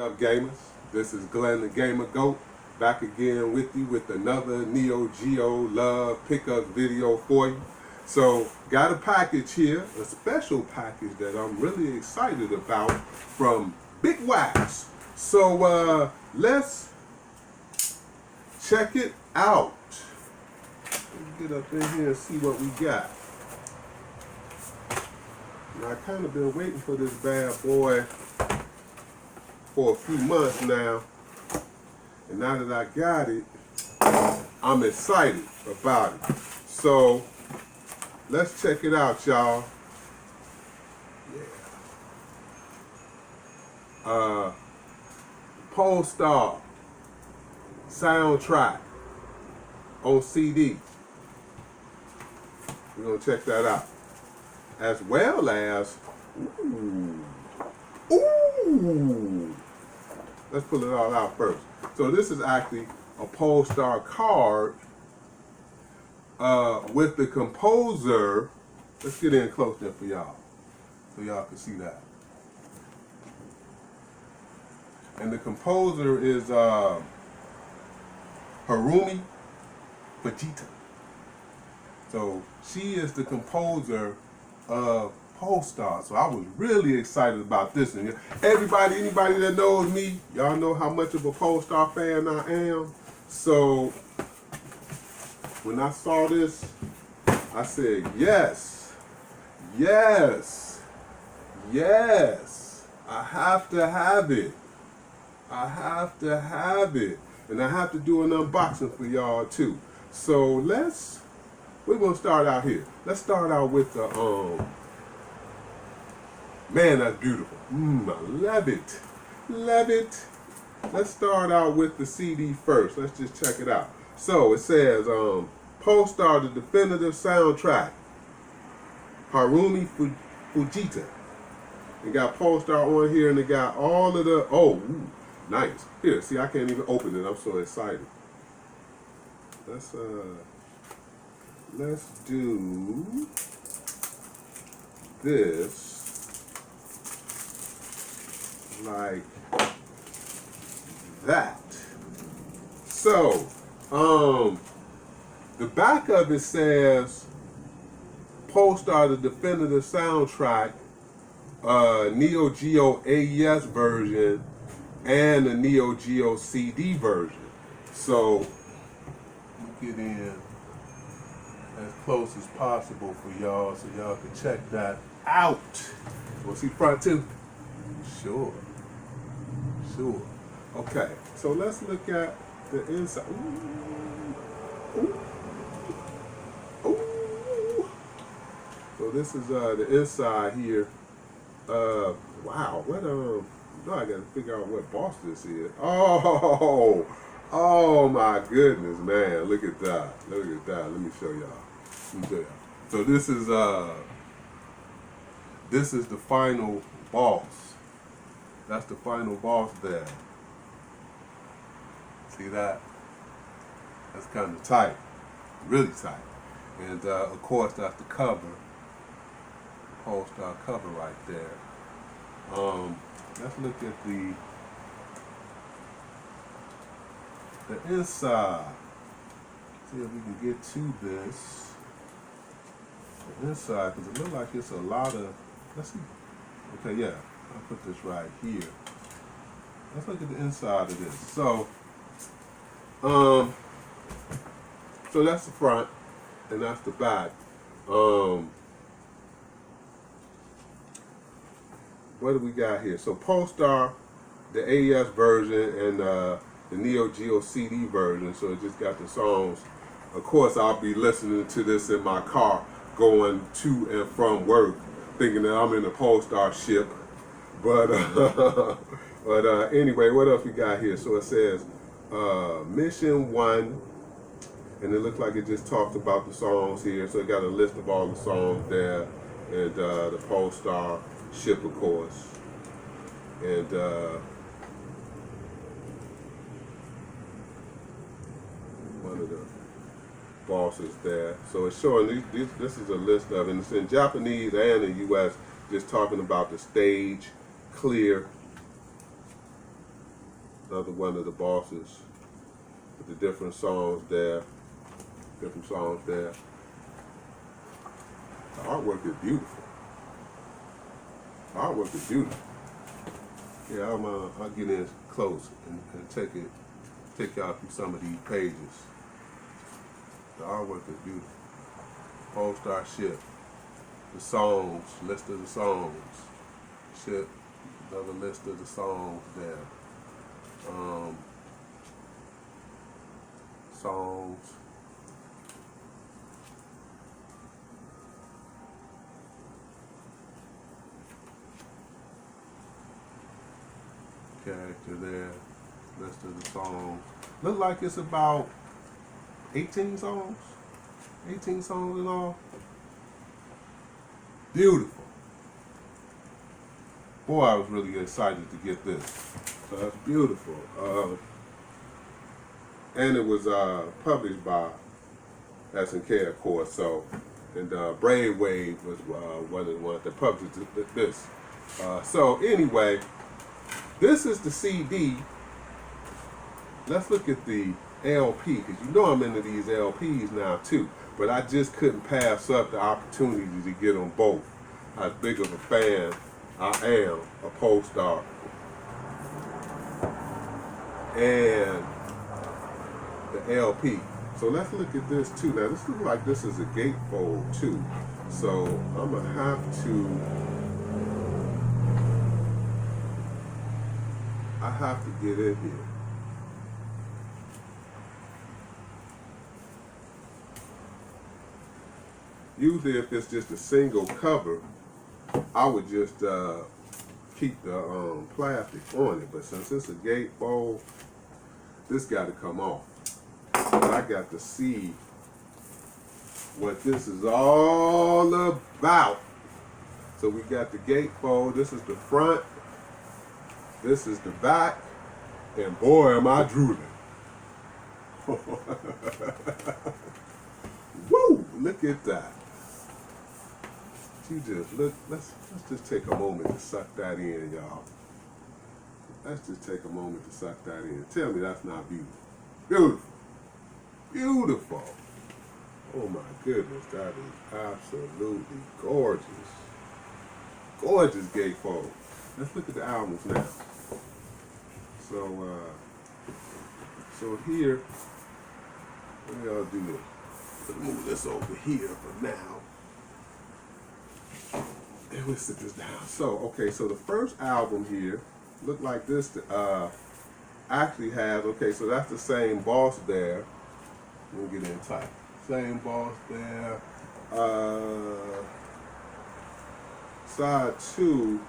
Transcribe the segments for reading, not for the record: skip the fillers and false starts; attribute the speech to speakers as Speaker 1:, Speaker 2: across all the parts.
Speaker 1: up, gamers? This is Glenn the Gamer Goat, back again with you with another Neo Geo Love pickup video for you. So, got a package here, a special package that I'm really excited about from Big Wax. So, let's check it out. Let's get up in here and see what we got. Now, I kind of been waiting for this bad boy for a few months now, and now that I got it, I'm excited about it. So let's check it out, y'all. Yeah. Pulstar soundtrack on CD. We're gonna check that out, as well as ooh. Let's pull it all out first. So this is actually a Pulstar card with the composer. Let's get in close there for y'all, so y'all can see that. And the composer is Harumi Fujita. So she is the composer of Pulstar. So I was really excited about this. And anybody that knows me, y'all know how much of a Pulstar fan I am. So when I saw this, I said, yes, yes, yes. I have to have it. I have to have it. And I have to do an unboxing for y'all too. So we're gonna start out here. Let's start out with the man, that's beautiful. I love it. Love it. Let's start out with the CD first. Let's just check it out. So it says, Pulstar, the definitive soundtrack. Harumi Fujita. It got Pulstar on here, and it got all of the, nice. Here, see, I can't even open it. I'm so excited. Let's do this. Like that. So, the back of it says Pulstar, the definitive soundtrack, Neo Geo AES version, and the Neo Geo CD version. So, we get in as close as possible for y'all so y'all can check that out. Want to see front too? Sure. Okay, so let's look at the inside. Ooh. So this is the inside here. Wow, what now I gotta figure out what boss this is. Oh my goodness, man! Look at that! Look at that! Let me show y'all. So this is the final boss. That's the final boss there. See that? That's kind of tight, really tight. And of course, that's the cover, Pulstar cover right there. Let's look at the inside. See if we can get to this. The inside, because it looks like it's a lot of. Let's see. Okay, yeah. I'll put this right here. Let's look at the inside of this. So that's the front, and that's the back. What do we got here? So Pulstar, the AES version, and the Neo Geo CD version. So it just got the songs. Of course, I'll be listening to this in my car going to and from work, thinking that I'm in a Pulstar ship. But anyway, what else we got here? So it says Mission 1, and it looks like it just talks about the songs here. So it got a list of all the songs there, and the Pulstar ship, of course, and one of the bosses there. So it's showing this is a list of, and it's in Japanese and in US, just talking about the stage clear Another one of the bosses with the different songs there. Different songs there. The artwork is beautiful. The artwork is beautiful. Yeah, I'll get in close and take y'all through some of these pages. The artwork is beautiful. Pulstar ship. The songs, list of the songs. Ship, another list of the songs there. Songs. Character there. List of the songs. Look like it's about 18 songs. 18 songs in all. Beautiful. Boy, I was really excited to get this. So that's beautiful. And it was published by S&K, of course. So, and Brainwave was one of the ones that published this. So anyway, this is the CD. Let's look at the LP, because you know I'm into these LPs now too. But I just couldn't pass up the opportunity to get them both. How big of a fan I am of Pulstar. And the LP. So let's look at this too. Now this looks like this is a gatefold too. So I'm gonna have to get in here. Usually if it's just a single cover, I would just keep the plastic on it. But since it's a gatefold, this got to come off. But I got to see what this is all about. So we got the gatefold. This is the front. This is the back. And boy, am I drooling. Woo! Look at that. You just look. Let's just take a moment to suck that in, y'all. Let's just take a moment to suck that in. Tell me that's not beautiful. Beautiful. Beautiful. Oh my goodness, that is absolutely gorgeous. Gorgeous gatefold. Let's look at the albums now. So here, let me do this. Let's move this over here for now. And we'll sit this down. So, okay, so the first album here looked like this. Actually has, okay, so that's the same boss there. Let me get in tight. Same boss there. Side two.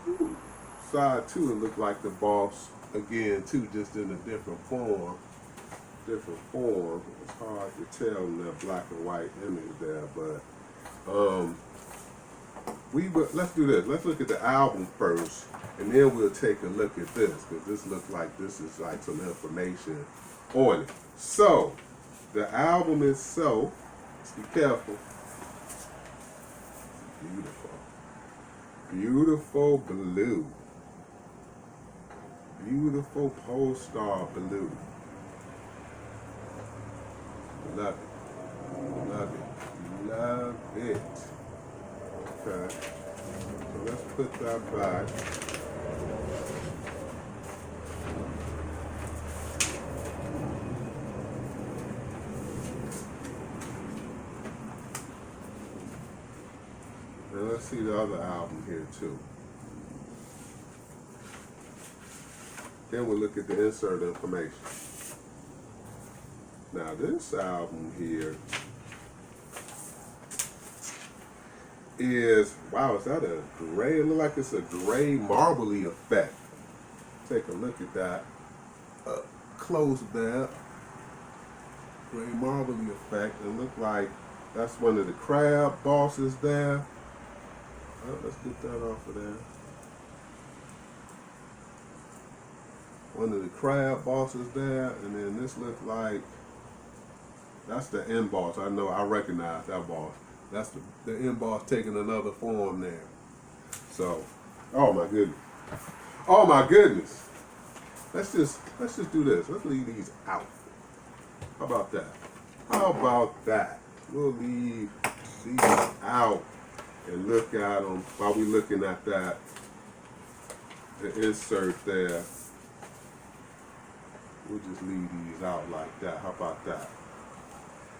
Speaker 1: Ooh, side two, it looked like the boss again too, just in a different form. Different form. It's hard to tell in that black and white image there, but let's do this. Let's look at the album first, and then we'll take a look at this, because this looks like this is like some information on it. So, the album itself, let's be careful. Beautiful. Beautiful blue. Beautiful Pulstar blue. Love it. Love it. Love it. Okay. So let's put that back. And let's see the other album here too. Then we'll look at the insert information. Now this album here is, wow, is that a gray? It looks like it's a gray marbly effect. Take a look at that. Close there. Gray marbly effect. It look like that's one of the crab bosses there. Let's get that off of there. One of the crab bosses there, and then this looks like that's the end boss. I know, I recognize that boss. That's the end boss taking another form there. So, oh my goodness. Oh my goodness. let's just do this. Let's leave these out. How about that? How about that? We'll leave these out and look at them while we're looking at that. The insert there. We'll just leave these out like that. How about that?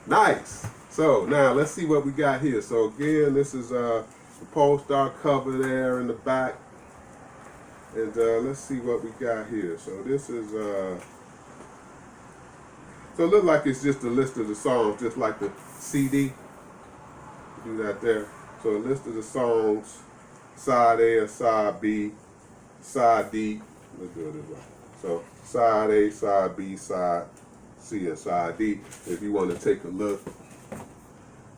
Speaker 1: Nice. So now let's see what we got here. So again, this is the Pulstar cover there in the back. And let's see what we got here. So this is, so it looks like it's just a list of the songs, just like the CD. Do that there. So a list of the songs, side A and side B, side D. Let's do it this way. So side A, side B, side C, and side D. If you want to take a look,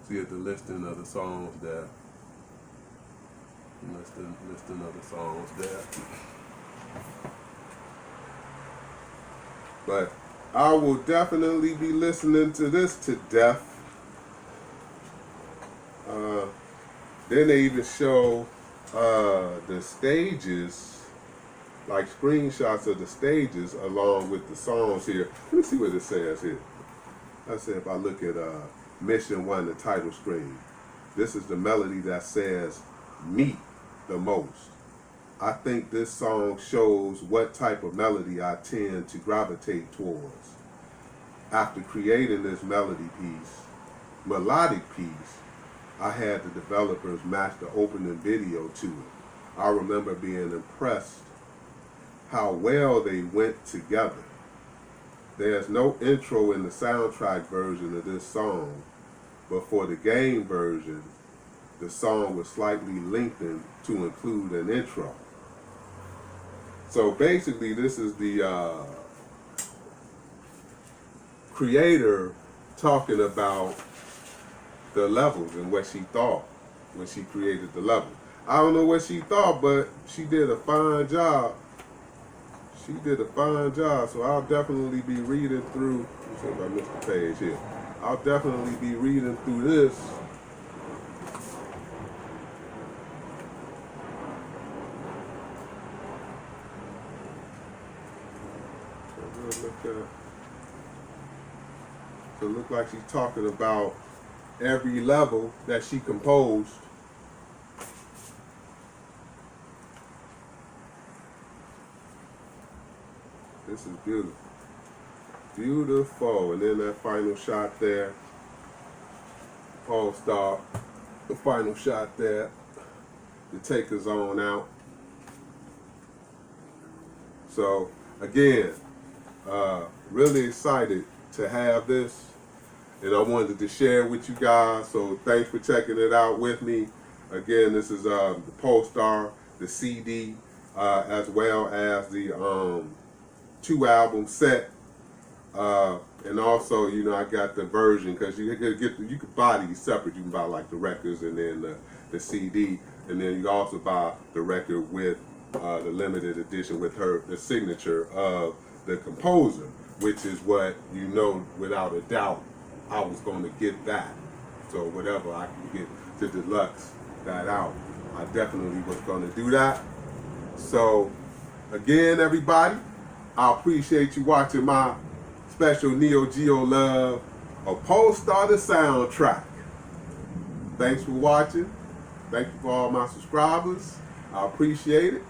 Speaker 1: see at the listing of the songs there. Listing of the songs there. But I will definitely be listening to this to death. Then they even show the stages, like screenshots of the stages along with the songs here. Let me see what it says here. I said if I look at Mission 1, the title screen, this is the melody that says "me" the most. I think this song shows what type of melody I tend to gravitate towards. After creating this melodic piece, I had the developers match the opening video to it. I remember being impressed how well they went together. There's no intro in the soundtrack version of this song, but for the game version, the song was slightly lengthened to include an intro. So basically, this is the creator talking about the levels and what she thought when she created the level. I don't know what she thought, but she did a fine job. She did a fine job, so I'll definitely be reading through. Let me see if I missed the page here. I'll definitely be reading through this. So it looks like she's talking about every level that she composed. This is beautiful. Beautiful. And then that final shot there. Pulstar. The final shot there. The take us on out. So again, really excited to have this, and I wanted to share with you guys. So thanks for checking it out with me. Again, this is the Pulstar, the CD, as well as the 2-album set, and also, you know, I got the version because you could buy these separate. You can buy like the records and then the CD, and then you also buy the record with the limited edition with the signature of the composer, which is what, you know, without a doubt, I was going to get that. So whatever I can get to deluxe that out, I definitely was going to do that. So again, everybody, I appreciate you watching my special Neo Geo Love of Pulstar the soundtrack. Thanks for watching. Thank you for all my subscribers. I appreciate it.